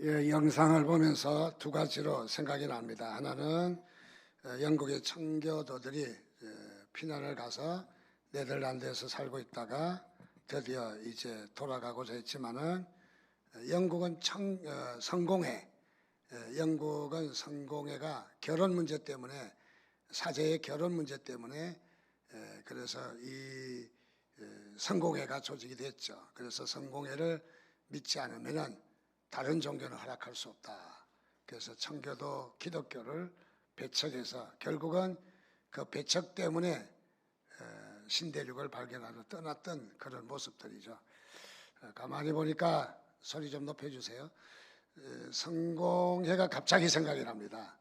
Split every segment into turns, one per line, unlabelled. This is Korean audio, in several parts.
영상을 보면서 두 가지로 생각이 납니다. 하나는 영국의 청교도들이 피난을 가서 네덜란드에서 살고 있다가 드디어 이제 돌아가고자 했지만은 영국은 성공회, 영국은 성공회가 결혼 문제 때문에, 사제의 결혼 문제 때문에 그래서 이 성공회가 조직이 됐죠. 그래서 성공회를 믿지 않으면은 다른 종교는 허락할 수 없다. 그래서 청교도 기독교를 배척해서 결국은 그 배척 때문에 신대륙을 발견하러 떠났던 그런 모습들이죠. 가만히 보니까 소리 좀 높여주세요. 성공회가 갑자기 생각이 납니다.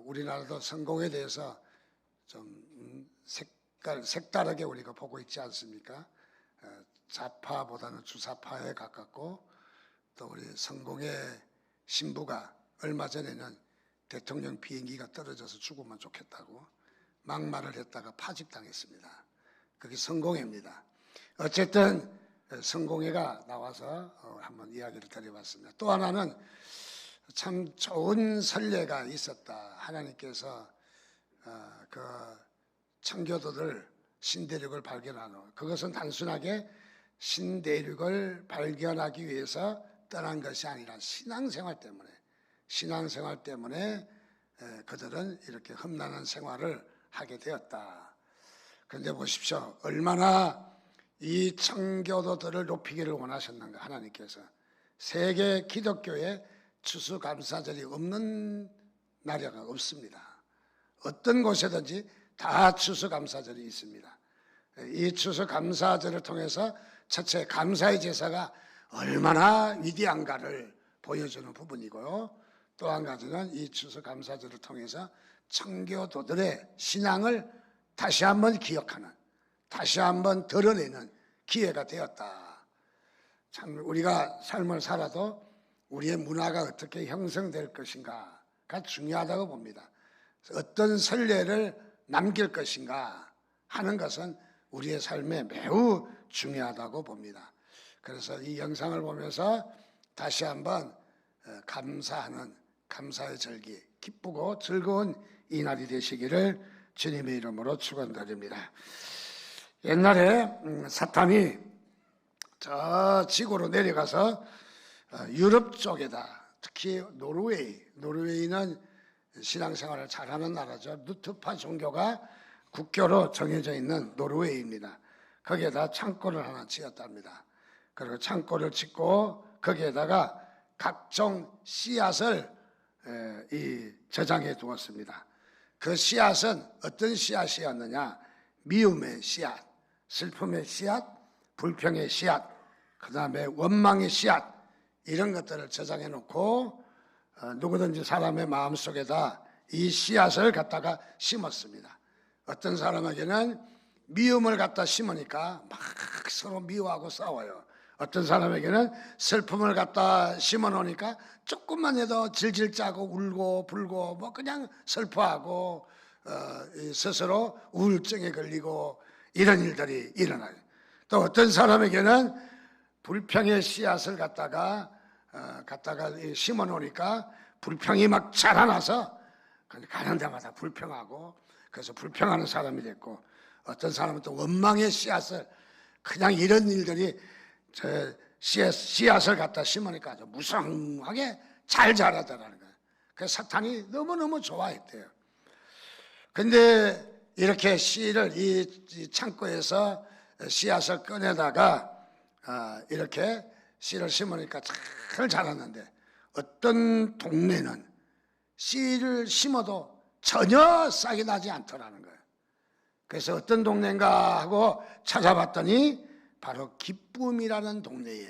우리나라도 성공에 대해서 좀 색다르게 우리가 보고 있지 않습니까? 좌파보다는 주사파에 가깝고, 또 우리 성공의 신부가 얼마 전에는 대통령 비행기가 떨어져서 죽으면 좋겠다고 막말을 했다가 파직당했습니다. 그게 성공회입니다. 어쨌든 성공회가 나와서 한번 이야기를 드려봤습니다. 또 하나는 참 좋은 선례가 있었다. 하나님께서 그 청교도들 신대륙을 발견하는, 그것은 단순하게 신대륙을 발견하기 위해서 떠난 것이 아니라 신앙생활 때문에 그들은 이렇게 험난한 생활을 하게 되었다. 그런데 보십시오. 얼마나 이 청교도들을 높이기를 원하셨는가. 하나님께서 세계 기독교에 추수감사절이 없는 나라가 없습니다. 어떤 곳에든지 다 추수감사절이 있습니다. 이 추수감사절을 통해서 첫째 감사의 제사가 얼마나 위대한가를 보여주는 부분이고요. 또 한 가지는 이 추수감사절을 통해서 청교도들의 신앙을 다시 한번 기억하는, 다시 한번 드러내는 기회가 되었다. 참 우리가 삶을 살아도 우리의 문화가 어떻게 형성될 것인가가 중요하다고 봅니다. 어떤 선례를 남길 것인가 하는 것은 우리의 삶에 매우 중요하다고 봅니다. 그래서 이 영상을 보면서 다시 한번 감사하는, 감사의 절기, 기쁘고 즐거운 이날이 되시기를 주님의 이름으로 축원드립니다. 옛날에 사탄이 저 지구로 내려가서 유럽 쪽에다, 특히 노르웨이는 신앙생활을 잘하는 나라죠. 루터파 종교가 국교로 정해져 있는 노르웨이입니다. 거기에다 창고를 하나 지었답니다. 그리고 창고를 짓고 거기에다가 각종 씨앗을 저장해 두었습니다. 그 씨앗은 어떤 씨앗이었느냐? 미움의 씨앗, 슬픔의 씨앗, 불평의 씨앗, 그 다음에 원망의 씨앗, 이런 것들을 저장해 놓고 누구든지 사람의 마음속에다 이 씨앗을 갖다가 심었습니다. 어떤 사람에게는 미움을 갖다 심으니까 막 서로 미워하고 싸워요. 어떤 사람에게는 슬픔을 갖다 심어 놓으니까 조금만 해도 질질 짜고 울고 불고 뭐 그냥 슬퍼하고 스스로 우울증에 걸리고 이런 일들이 일어나요. 또 어떤 사람에게는 불평의 씨앗을 갖다가 심어 놓으니까 불평이 막 자라나서 가는 데마다 불평하고, 그래서 불평하는 사람이 됐고, 어떤 사람은 또 원망의 씨앗을, 그냥 이런 일들이 저 씨앗을 갖다 심으니까 아주 무성하게 잘 자라더라는 거예요. 그래서 사탄이 너무너무 좋아했대요. 근데 이렇게 씨를 이 창고에서 씨앗을 꺼내다가 이렇게 씨를 심으니까 잘 자랐는데, 어떤 동네는 씨를 심어도 전혀 싹이 나지 않더라는 거예요. 그래서 어떤 동네인가 하고 찾아봤더니 바로 기쁨이라는 동네에,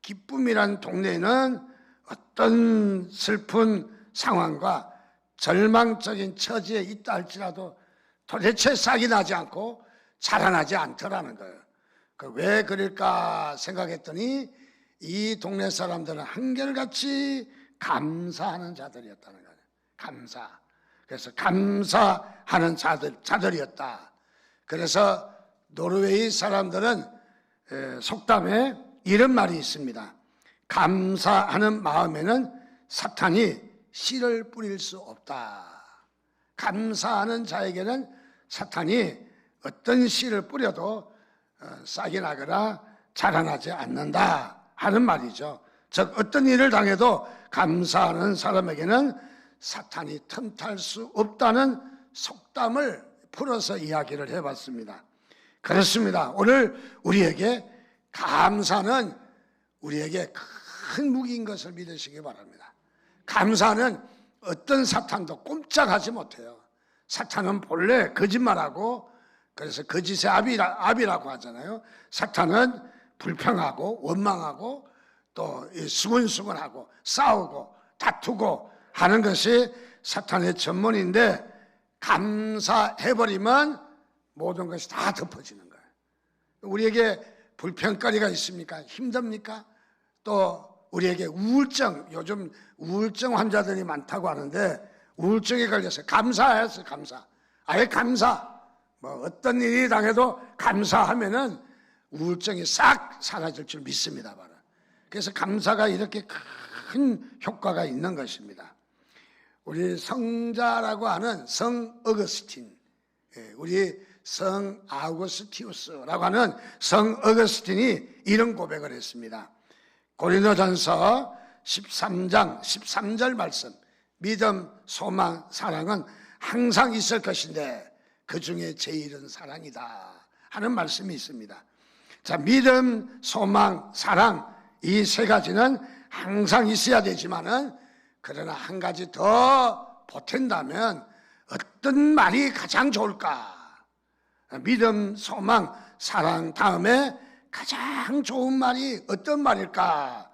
기쁨이라는 동네에는 어떤 슬픈 상황과 절망적인 처지에 있다 할지라도 도대체 싹이 나지 않고 자라나지 않더라는 거예요. 왜 그럴까 생각했더니 이 동네 사람들은 한결같이 감사하는 자들이었다는 거예요. 감사. 그래서 감사하는 자들이었다. 그래서 노르웨이 사람들은 속담에 이런 말이 있습니다. 감사하는 마음에는 사탄이 씨를 뿌릴 수 없다. 감사하는 자에게는 사탄이 어떤 씨를 뿌려도 싹이 나거나 자라나지 않는다 하는 말이죠. 즉 어떤 일을 당해도 감사하는 사람에게는 사탄이 틈탈 수 없다는 속담을 풀어서 이야기를 해봤습니다. 그렇습니다. 오늘 우리에게 감사는 우리에게 큰 무기인 것을 믿으시기 바랍니다. 감사는 어떤 사탄도 꼼짝하지 못해요. 사탄은 본래 거짓말하고, 그래서 거짓의 압이라고 하잖아요. 사탄은 불평하고 원망하고 또 수근수근하고 싸우고 다투고 하는 것이 사탄의 전문인데, 감사해버리면 모든 것이 다 덮어지는 거예요. 우리에게 불평거리가 있습니까? 힘듭니까? 또 우리에게 우울증, 요즘 우울증 환자들이 많다고 하는데, 우울증에 걸려서 감사해서 감사, 아예 감사, 어떤 일이 당해도 감사하면은 우울증이 싹 사라질 줄 믿습니다. 바로. 그래서 감사가 이렇게 큰 효과가 있는 것입니다. 우리 성자라고 하는 성 어거스틴, 우리 성 아우구스티우스라고 하는 성 어거스틴이 이런 고백을 했습니다. 고린도전서 13장 13절 말씀, 믿음, 소망, 사랑은 항상 있을 것인데 그 중에 제일은 사랑이다 하는 말씀이 있습니다. 자, 믿음, 소망, 사랑, 이 세 가지는 항상 있어야 되지만은, 그러나 한 가지 더 보탠다면 어떤 말이 가장 좋을까? 믿음, 소망, 사랑 다음에 가장 좋은 말이 어떤 말일까?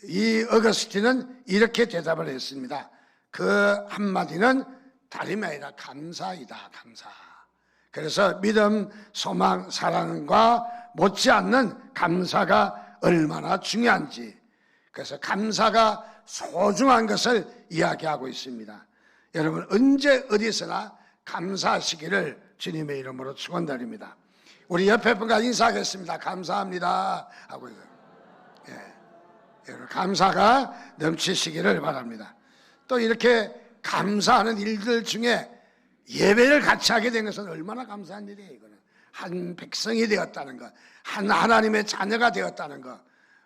이 어거스틴은 이렇게 대답을 했습니다. 그 한마디는 다름이 아니라 감사이다, 감사. 그래서 믿음, 소망, 사랑과 못지않는 감사가 얼마나 중요한지, 그래서 감사가 소중한 것을 이야기하고 있습니다. 여러분, 언제 어디서나 감사하시기를 주님의 이름으로 축원드립니다. 우리 옆에 분과 인사하겠습니다. 감사합니다 하고, 여러분, 감사가 넘치시기를 바랍니다. 또 이렇게 감사하는 일들 중에 예배를 같이 하게 된 것은 얼마나 감사한 일이에요. 이거는 한 백성이 되었다는 것, 한 하나님의 자녀가 되었다는 것,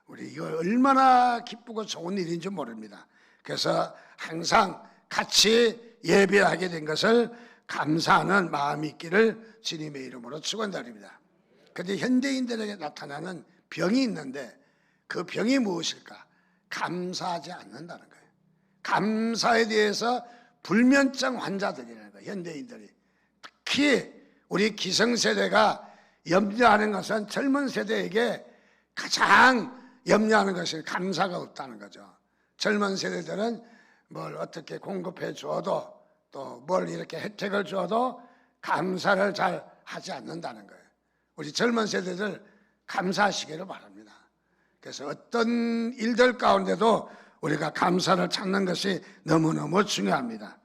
우리 이거 얼마나 기쁘고 좋은 일인지 모릅니다. 그래서 항상 같이 예배하게 된 것을 감사하는 마음이 있기를 주님의 이름으로 축원드립니다. 그런데 현대인들에게 나타나는 병이 있는데, 그 병이 무엇일까? 감사하지 않는다는 거예요. 감사에 대해서 불면증 환자들이라는 거예요. 현대인들이. 특히 우리 기성세대가 염려하는 것은 젊은 세대에게 가장 염려하는 것이 감사가 없다는 거죠. 젊은 세대들은 뭘 어떻게 공급해 주어도, 또 뭘 이렇게 혜택을 주어도 감사를 잘 하지 않는다는 거예요. 우리 젊은 세대들 감사하시기를 바랍니다. 그래서 어떤 일들 가운데도 우리가 감사를 찾는 것이 너무너무 중요합니다.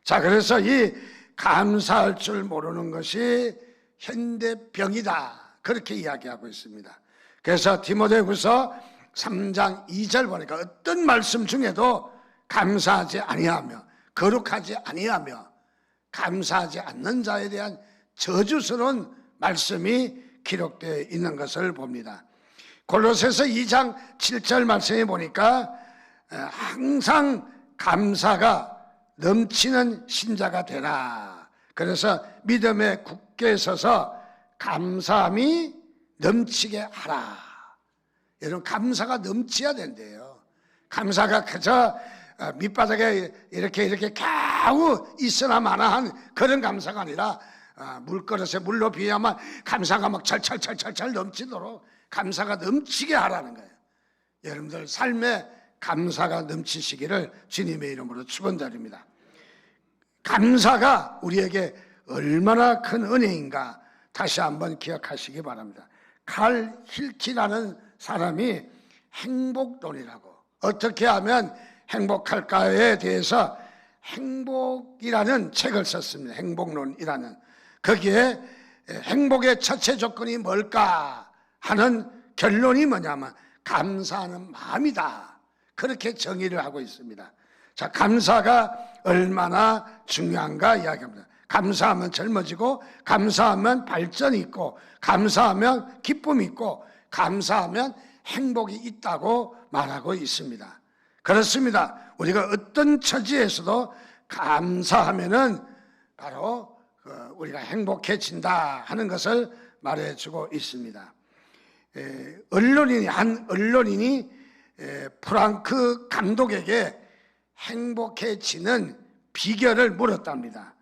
자, 그래서 이 감사할 줄 모르는 것이 현대병이다, 그렇게 이야기하고 있습니다. 그래서 디모데후서 3장 2절 보니까 어떤 말씀 중에도 감사하지 아니하며 거룩하지 아니하며 감사하지 않는 자에 대한 저주스러운 말씀이 기록되어 있는 것을 봅니다. 골로새서 2장 7절 말씀에 보니까 항상 감사가 넘치는 신자가 되라. 그래서 믿음에 굳게 서서 감사함이 넘치게 하라. 여러분, 감사가 넘쳐야 된대요. 감사가 그저 밑바닥에 이렇게 겨우 있으나 마나한 그런 감사가 아니라, 물그릇에 물로 비하면 감사가 막 철철철철 넘치도록 감사가 넘치게 하라는 거예요. 여러분들 삶에 감사가 넘치시기를 주님의 이름으로 축원드립니다. 감사가 우리에게 얼마나 큰 은혜인가 다시 한번 기억하시기 바랍니다. 칼 힐키라는 사람이 행복론이라고, 어떻게 하면 행복할까에 대해서 행복이라는 책을 썼습니다. 행복론이라는. 거기에 행복의 첫째 조건이 뭘까 하는 결론이 뭐냐면 감사하는 마음이다. 그렇게 정의를 하고 있습니다. 자, 감사가 얼마나 중요한가 이야기합니다. 감사하면 젊어지고, 감사하면 발전이 있고, 감사하면 기쁨이 있고, 감사하면 행복이 있다고 말하고 있습니다. 그렇습니다. 우리가 어떤 처지에서도 감사하면은 바로 우리가 행복해진다 하는 것을 말해주고 있습니다. 한 언론인이 프랑크 감독에게 행복해지는 비결을 물었답니다.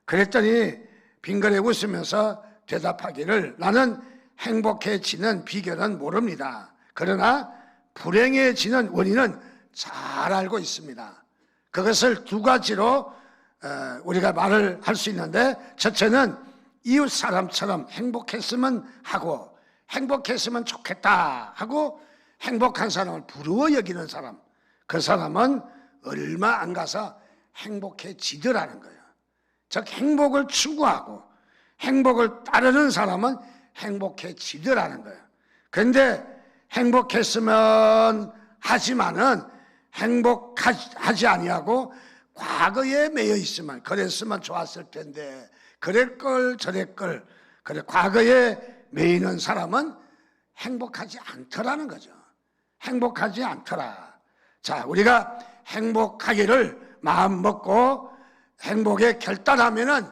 그랬더니 빙그레 웃으면서 대답하기를, 나는 행복해지는 비결은 모릅니다. 그러나 불행해지는 원인은 잘 알고 있습니다. 그것을 두 가지로 우리가 말을 할 수 있는데, 첫째는 이웃 사람처럼 행복했으면 하고, 행복했으면 좋겠다 하고, 행복한 사람을 부러워 여기는 사람, 그 사람은 얼마 안 가서 행복해지더라는 거예요. 즉 행복을 추구하고 행복을 따르는 사람은 행복해지더라는 거예요. 그런데 행복했으면 하지만은 행복하지 아니하고 과거에 매여 있으면, 그랬으면 좋았을 텐데, 그랬걸 저랬걸, 그래 과거에 매이는 사람은 행복하지 않더라는 거죠. 행복하지 않더라. 자, 우리가 행복하기를 마음 먹고 행복에 결단하면은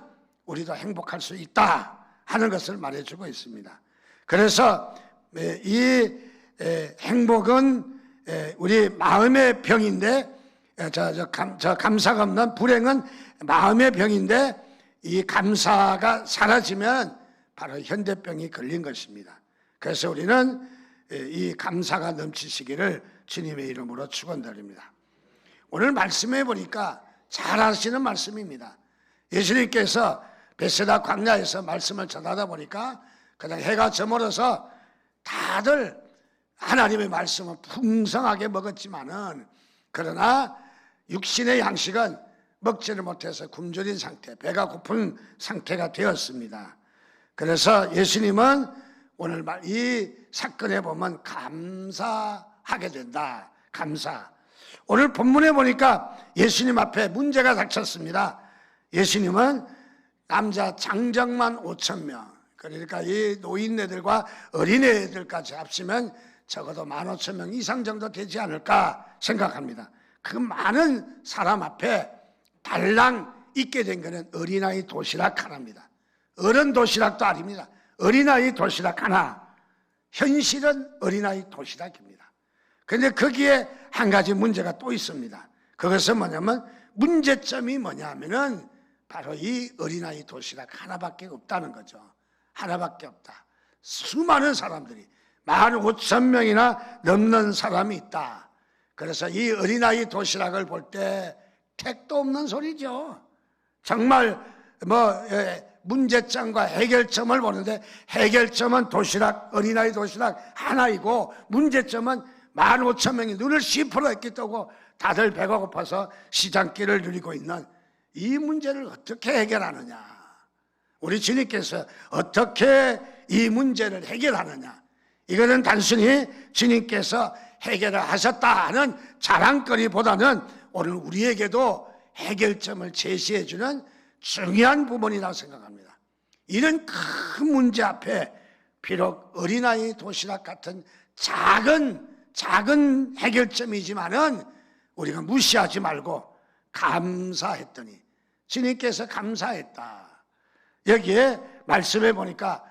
우리도 행복할 수 있다 하는 것을 말해주고 있습니다. 그래서 이 행복은 우리 마음의 병인데, 감사가 없는 불행은 마음의 병인데, 이 감사가 사라지면 바로 현대병이 걸린 것입니다. 그래서 우리는 이 감사가 넘치시기를 주님의 이름으로 축원드립니다. 오늘 말씀해 보니까 잘 아시는 말씀입니다. 예수님께서 베세다 광야에서 말씀을 전하다 보니까 그냥 해가 저물어서 다들 하나님의 말씀을 풍성하게 먹었지만은, 그러나 육신의 양식은 먹지를 못해서 굶주린 상태, 배가 고픈 상태가 되었습니다. 그래서 예수님은 오늘 이 사건에 보면 감사하게 된다. 감사. 오늘 본문에 보니까 예수님 앞에 문제가 닥쳤습니다. 예수님은 남자 장정만 5,000명, 그러니까 이 노인네들과 어린애들까지 합치면 적어도 15,000명 이상 정도 되지 않을까 생각합니다. 그 많은 사람 앞에 달랑 있게 된 것은 어린아이 도시락 하나입니다. 어른 도시락도 아닙니다. 어린아이 도시락 하나. 현실은 어린아이 도시락입니다. 그런데 거기에 한 가지 문제가 또 있습니다. 그것은 뭐냐면, 문제점이 뭐냐면은 바로 이 어린아이 도시락 하나밖에 없다는 거죠. 하나밖에 없다. 수많은 사람들이 15,000명이나 넘는 사람이 있다. 그래서 이 어린아이 도시락을 볼 때 택도 없는 소리죠. 정말 문제점과 해결점을 보는데, 해결점은 도시락, 어린아이 도시락 하나이고, 문제점은 15,000명이 눈을 시퍼렇게 뜨고 다들 배가 고파서 시장길을 누리고 있는 이 문제를 어떻게 해결하느냐, 우리 주님께서 어떻게 이 문제를 해결하느냐, 이거는 단순히 주님께서 해결을 하셨다는 자랑거리보다는 오늘 우리에게도 해결점을 제시해주는 중요한 부분이라고 생각합니다. 이런 큰 문제 앞에 비록 어린아이 도시락 같은 작은 해결점이지만은 우리가 무시하지 말고 감사했더니, 주님께서 감사했다. 여기에 말씀해 보니까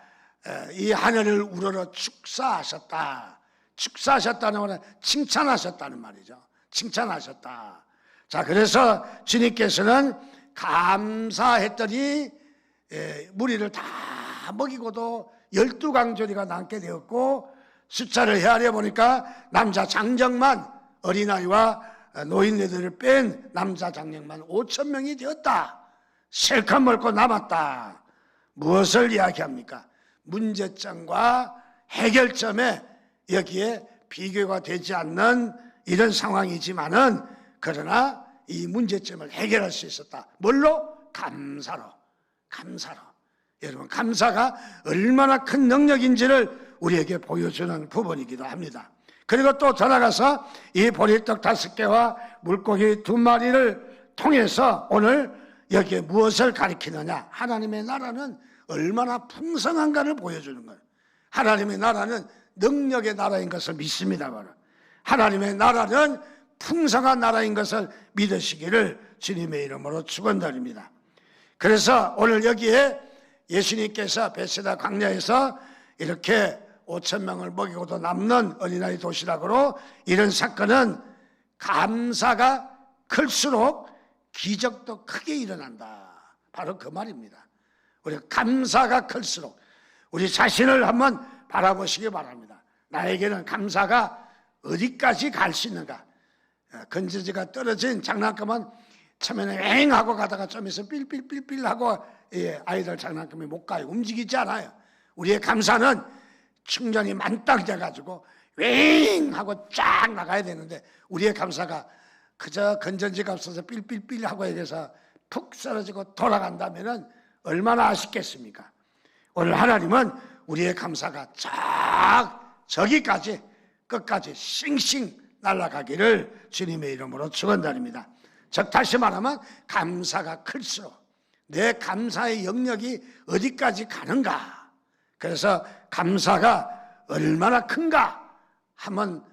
이 하늘을 우러러 축사하셨다. 축사하셨다는 말은 칭찬하셨다는 말이죠. 칭찬하셨다. 자, 그래서 주님께서는 감사했더니 무리를 다 먹이고도 12강조리가 남게 되었고, 숫자를 헤아려 보니까 남자 장정만, 어린아이와 노인네들을 뺀 남자 장정만 5,000명이 되었다. 실컷 먹고 남았다. 무엇을 이야기합니까? 문제점과 해결점에 여기에 비교가 되지 않는 이런 상황이지만은, 그러나 이 문제점을 해결할 수 있었다. 뭘로? 감사로. 감사로. 여러분, 감사가 얼마나 큰 능력인지를 우리에게 보여주는 부분이기도 합니다. 그리고 또 더 나가서 이 보리떡 5개와 물고기 2마리를 통해서 오늘 여기에 무엇을 가리키느냐? 하나님의 나라는 얼마나 풍성한가를 보여주는 거예요. 하나님의 나라는 능력의 나라인 것을 믿습니다. 바로 하나님의 나라는 풍성한 나라인 것을 믿으시기를 주님의 이름으로 축원드립니다. 그래서 오늘 여기에 예수님께서 베세다 광야에서 이렇게 5,000명을 먹이고도 남는 어린아이 도시락으로 이런 사건은 감사가 클수록 기적도 크게 일어난다. 바로 그 말입니다. 우리 감사가 클수록 우리 자신을 한번 바라보시기 바랍니다. 나에게는 감사가 어디까지 갈 수 있는가? 건전지가 떨어진 장난감은 처음에는 엥 하고 가다가 좀 있으면 삘삘삘삘 하고 아이들 장난감이 못 가요. 움직이지 않아요. 우리의 감사는 충전이 만땅 돼가지고 웽 하고 쫙 나가야 되는데 우리의 감사가 그저 건전지가 없어서 삘삘삘 하고 해서 푹 쓰러지고 돌아간다면 얼마나 아쉽겠습니까? 오늘 하나님은 우리의 감사가 쫙 저기까지 끝까지 싱싱 날아가기를 주님의 이름으로 축원드립니다. 즉 다시 말하면 감사가 클수록 내 감사의 영역이 어디까지 가는가? 그래서 감사가 얼마나 큰가? 한번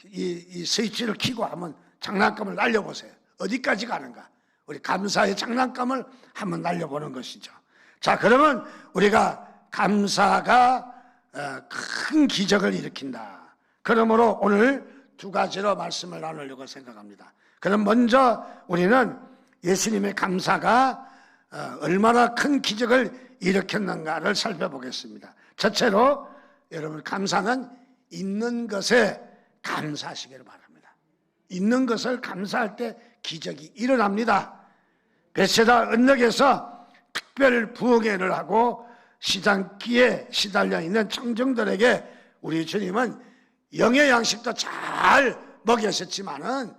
이 스위치를 켜고 한번 장난감을 날려보세요. 어디까지 가는가? 우리 감사의 장난감을 한번 날려보는 것이죠. 자, 그러면 우리가 감사가 큰 기적을 일으킨다. 그러므로 오늘 2가지로 말씀을 나누려고 생각합니다. 그럼 먼저 우리는 예수님의 감사가 얼마나 큰 기적을 일으켰는가를 살펴보겠습니다. 첫째로 여러분 감사는 있는 것에 감사하시기를 바랍니다. 있는 것을 감사할 때 기적이 일어납니다. 베세다 언덕에서 특별 부흥회를 하고 시장기에 시달려 있는 청중들에게 우리 주님은 영의 양식도 잘 먹이셨지만은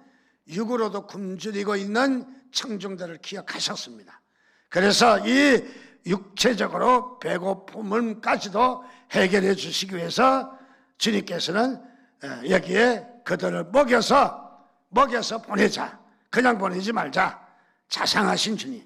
육으로도 굶주리고 있는 청중들을 기억하셨습니다. 그래서 이 육체적으로 배고픔을까지도 해결해 주시기 위해서 주님께서는 여기에 그들을 먹여서 보내자. 그냥 보내지 말자. 자상하신 주님,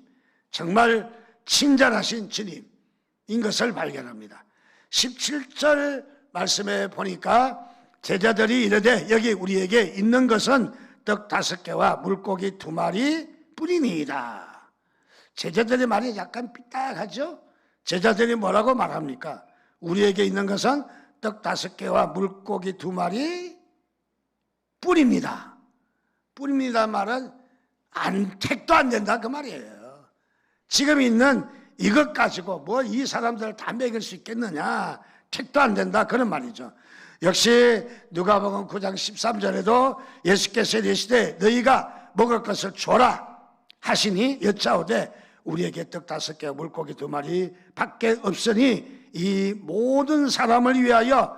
정말 친절하신 주님인 것을 발견합니다. 17절 말씀에 보니까 제자들이 이르되 여기 우리에게 있는 것은 떡 5개와 물고기 2마리 뿐이니이다. 제자들의 말이 약간 삐딱하죠? 제자들이 뭐라고 말합니까? 우리에게 있는 것은 떡 5개와 물고기 2마리 뿐입니다. 뿐입니다 말은 택도 안 된다 그 말이에요. 지금 있는 이것 가지고 뭐 이 사람들을 다 먹일 수 있겠느냐? 택도 안 된다 그런 말이죠. 역시 누가복음 9장 13절에도 예수께서 이르시되 너희가 먹을 것을 줘라 하시니 여짜오되 우리에게 떡 5개와 물고기 2마리 밖에 없으니 이 모든 사람을 위하여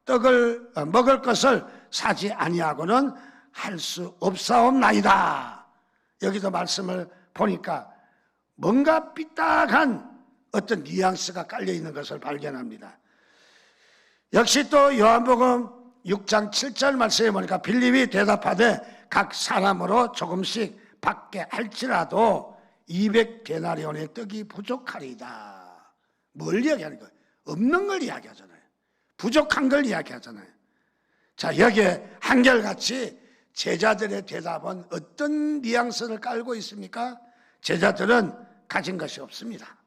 떡을 먹을 것을 사지 아니하고는 할 수 없사옵나이다. 여기도 말씀을 보니까 뭔가 삐딱한 어떤 뉘앙스가 깔려있는 것을 발견합니다. 역시 또 요한복음 6장 7절 말씀에 보니까 빌립이 대답하되 각 사람으로 조금씩 받게 할지라도 200데나리온의 떡이 부족하리이다. 뭘 이야기하는 거예요? 없는 걸 이야기하잖아요. 부족한 걸 이야기하잖아요. 자, 여기에 한결같이 제자들의 대답은 어떤 뉘앙스를 깔고 있습니까? 제자들은 가진 것이 없습니다.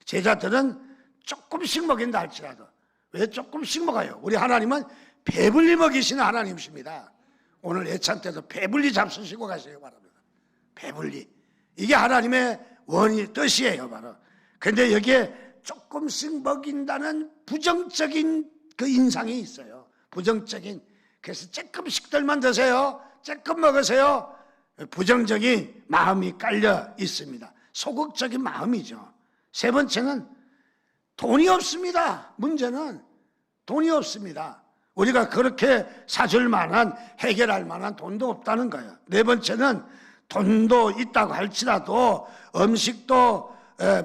제자들은 조금씩 먹인다 할지라도 왜 조금씩 먹어요? 우리 하나님은 배불리 먹이시는 하나님이십니다. 오늘 예찬 때도 배불리 잡수시고 가시기 바랍니다. 배불리. 이게 하나님의 뜻이에요 바로. 그런데 여기에 조금씩 먹인다는 부정적인 그 인상이 있어요. 부정적인. 그래서 조금씩들만 드세요. 조금 먹으세요. 부정적인 마음이 깔려 있습니다. 소극적인 마음이죠. 세 번째는 돈이 없습니다. 문제는 돈이 없습니다. 우리가 그렇게 사줄 만한 해결할 만한 돈도 없다는 거예요. 네 번째는 돈도 있다고 할지라도 음식도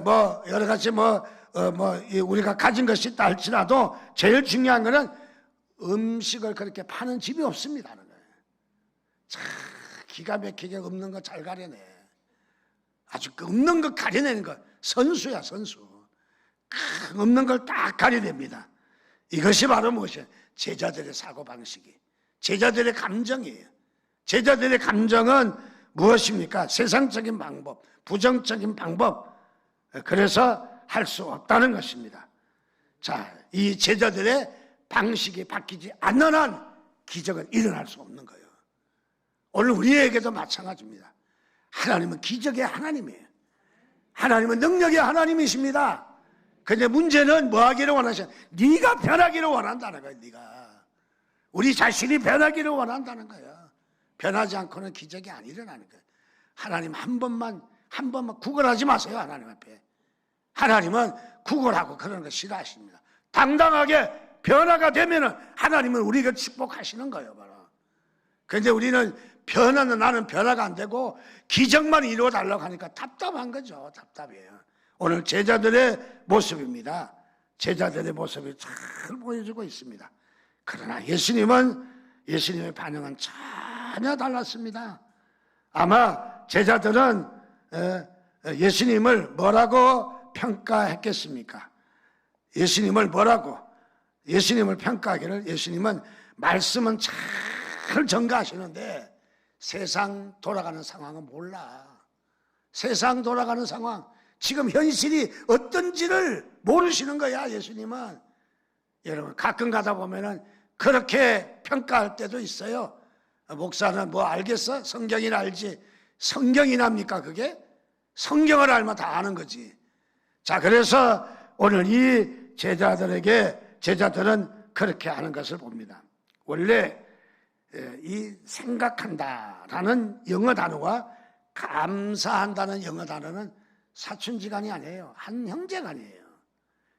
뭐 여러 가지 우리가 가진 것이 있다 할지라도 제일 중요한 거는 음식을 그렇게 파는 집이 없습니다. 참 기가 막히게 없는 거 잘 가려내. 아주 그 없는 거 가려내는 거 선수야, 선수. 없는 걸 딱 가려냅니다. 이것이 바로 무엇이에요? 제자들의 사고방식이, 제자들의 감정이에요. 제자들의 감정은 무엇입니까? 세상적인 방법, 부정적인 방법, 그래서 할 수 없다는 것입니다. 자, 이 제자들의 방식이 바뀌지 않는 한 기적은 일어날 수 없는 거예요. 오늘 우리에게도 마찬가지입니다. 하나님은 기적의 하나님이에요. 하나님은 능력의 하나님이십니다. 근데 문제는 뭐 하기를 원하셔? 네가 변하기를 원한다는 거예요. 네가 우리 자신이 변하기를 원한다는 거예요. 변하지 않고는 기적이 안 일어나는 거예요. 하나님 한 번만 구걸하지 마세요. 하나님 앞에. 하나님은 구걸하고 그런 거 싫어하십니다. 당당하게 변화가 되면은 하나님은 우리가 축복하시는 거예요, 바로. 그런데 우리는 나는 변화가 안 되고 기적만 이루어 달라고 하니까 답답한 거죠. 답답해요. 오늘 제자들의 모습입니다. 제자들의 모습이 잘 보여주고 있습니다. 그러나 예수님의 반응은 전혀 달랐습니다. 아마 제자들은 예수님을 뭐라고 평가했겠습니까? 예수님을 평가하기를, 예수님은 말씀은 잘 전가하시는데 세상 돌아가는 상황은 몰라. 세상 돌아가는 상황, 지금 현실이 어떤지를 모르시는 거야, 예수님은. 여러분, 가끔 가다 보면은 그렇게 평가할 때도 있어요. 목사는 뭐 알겠어? 성경이나 알지. 성경이나 합니까, 그게? 성경을 알면 다 아는 거지. 자, 그래서 오늘 이 제자들은 그렇게 하는 것을 봅니다. 원래 이 생각한다라는 영어 단어와 감사한다는 영어 단어는 사촌지간이 아니에요. 한 형제간이에요.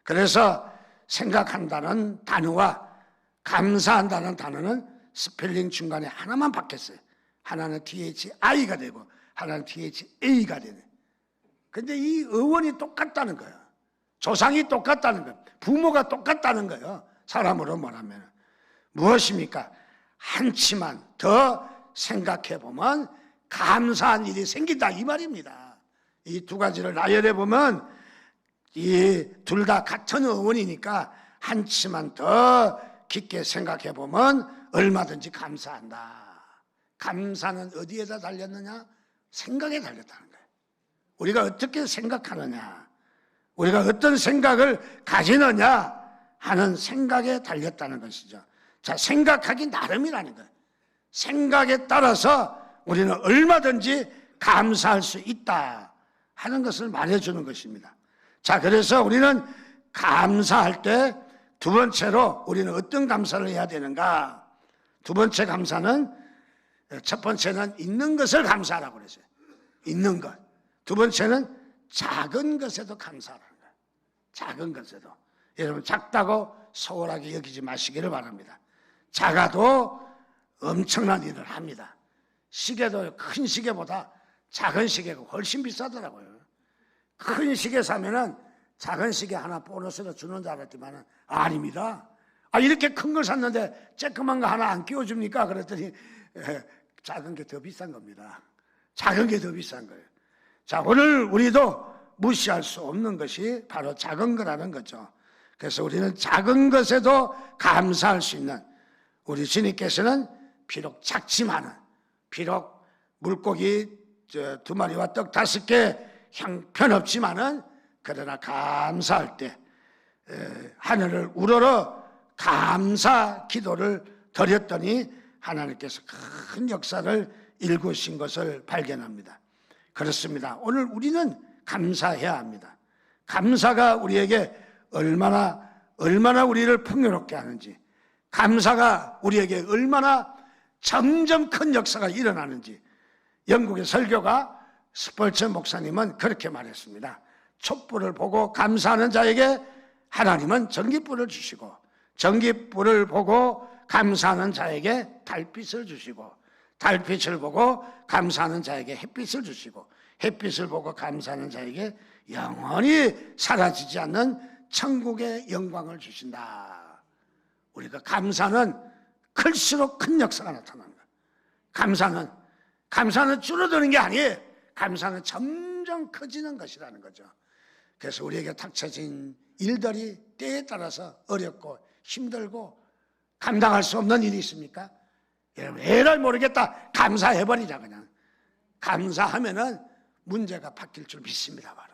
그래서 생각한다는 단어와 감사한다는 단어는 스펠링 중간에 하나만 바뀌었어요. 하나는 THI가 되고 하나는 THA가 되네. 근데 이 어원이 똑같다는 거예요. 조상이 똑같다는 거예요. 부모가 똑같다는 거예요. 사람으로 말하면. 무엇입니까? 한치만 더 생각해 보면 감사한 일이 생긴다, 이 말입니다. 이 두 가지를 나열해 보면 이 둘 다 같은 어원이니까 한치만 더 깊게 생각해 보면 얼마든지 감사한다. 감사는 어디에다 달렸느냐? 생각에 달렸다는 거예요. 우리가 어떻게 생각하느냐, 우리가 어떤 생각을 가지느냐 하는 생각에 달렸다는 것이죠. 자, 생각하기 나름이라는 거예요. 생각에 따라서 우리는 얼마든지 감사할 수 있다 하는 것을 말해주는 것입니다. 자, 그래서 우리는 감사할 때 두 번째로 우리는 어떤 감사를 해야 되는가? 두 번째 감사는, 첫 번째는 있는 것을 감사하라고 그랬어요. 있는 것. 두 번째는 작은 것에도 감사하라는 거예요. 작은 것에도. 여러분, 작다고 소홀하게 여기지 마시기를 바랍니다. 작아도 엄청난 일을 합니다. 시계도 큰 시계보다 작은 시계가 훨씬 비싸더라고요. 큰 시계 사면은 작은 시계 하나 보너스로 주는 줄 알았지만 아닙니다. 이렇게 큰 걸 샀는데 쬐끄만 거 하나 안 끼워줍니까? 그랬더니 작은 게 더 비싼 겁니다. 작은 게 더 비싼 거예요. 자, 오늘 우리도 무시할 수 없는 것이 바로 작은 거라는 거죠. 그래서 우리는 작은 것에도 감사할 수 있는, 우리 주님께서는 비록 작지만은, 비록 물고기 2마리와 떡 5개 형편없지만은, 그러나 감사할 때 하늘을 우러러 감사 기도를 드렸더니 하나님께서 큰 역사를 일구신 것을 발견합니다. 그렇습니다. 오늘 우리는 감사해야 합니다. 감사가 우리에게 얼마나 우리를 풍요롭게 하는지, 감사가 우리에게 얼마나 점점 큰 역사가 일어나는지, 영국의 설교가 스펄전 목사님은 그렇게 말했습니다. 촛불을 보고 감사하는 자에게 하나님은 전깃불을 주시고, 전깃불을 보고 감사하는 자에게 달빛을 주시고, 달빛을 보고 감사하는 자에게 햇빛을 주시고, 햇빛을 보고 감사하는 자에게 영원히 사라지지 않는 천국의 영광을 주신다. 우리가 감사는 클수록 큰 역사가 나타나는 거예요. 감사는 줄어드는 게 아니에요. 감사는 점점 커지는 것이라는 거죠. 그래서 우리에게 닥쳐진 일들이 때에 따라서 어렵고 힘들고 감당할 수 없는 일이 있습니까? 여러분, 에라이 모르겠다, 감사해버리자. 그냥 감사하면은 문제가 바뀔 줄 믿습니다. 바로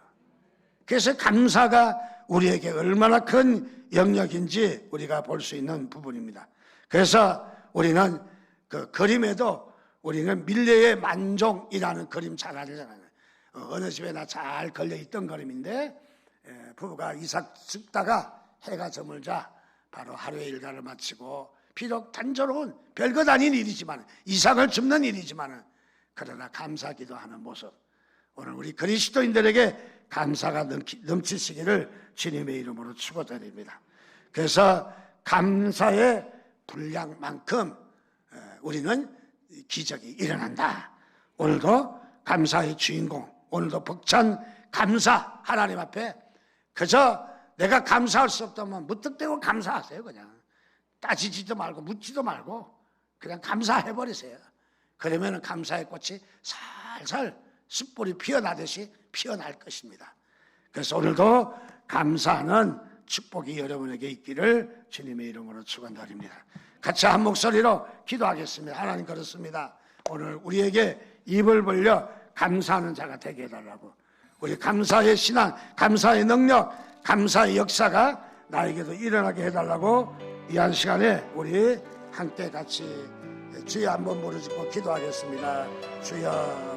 그래서 감사가 우리에게 얼마나 큰 영역인지 우리가 볼 수 있는 부분입니다. 그래서 우리는 그 그림에도 우리는 밀레의 만종이라는 그림 잘 알잖아요. 어느 집에나 잘 걸려있던 그림인데, 부부가 이삭 줍다가 해가 저물자 바로 하루의 일과를 마치고, 비록 단조로운 별것 아닌 일이지만, 이삭을 줍는 일이지만, 그러나 감사기도 하는 모습, 오늘 우리 그리스도인들에게 감사가 넘치시기를 주님의 이름으로 축원드립니다. 그래서 감사의 분량만큼 우리는 기적이 일어난다. 오늘도 감사의 주인공, 오늘도 벅찬 감사, 하나님 앞에 그저 내가 감사할 수 없다면 무턱대고 감사하세요. 그냥 따지지도 말고 묻지도 말고 그냥 감사해버리세요. 그러면 감사의 꽃이 살살 숯불이 피어나듯이 피어날 것입니다. 그래서 오늘도 감사하는 축복이 여러분에게 있기를 주님의 이름으로 축원드립니다. 같이 한 목소리로 기도하겠습니다. 하나님, 그렇습니다. 오늘 우리에게 입을 벌려 감사하는 자가 되게 해달라고, 우리 감사의 신앙, 감사의 능력, 감사의 역사가 나에게도 일어나게 해달라고 이 한 시간에 우리 함께 같이 주여 한번 부르짖고 기도하겠습니다. 주여.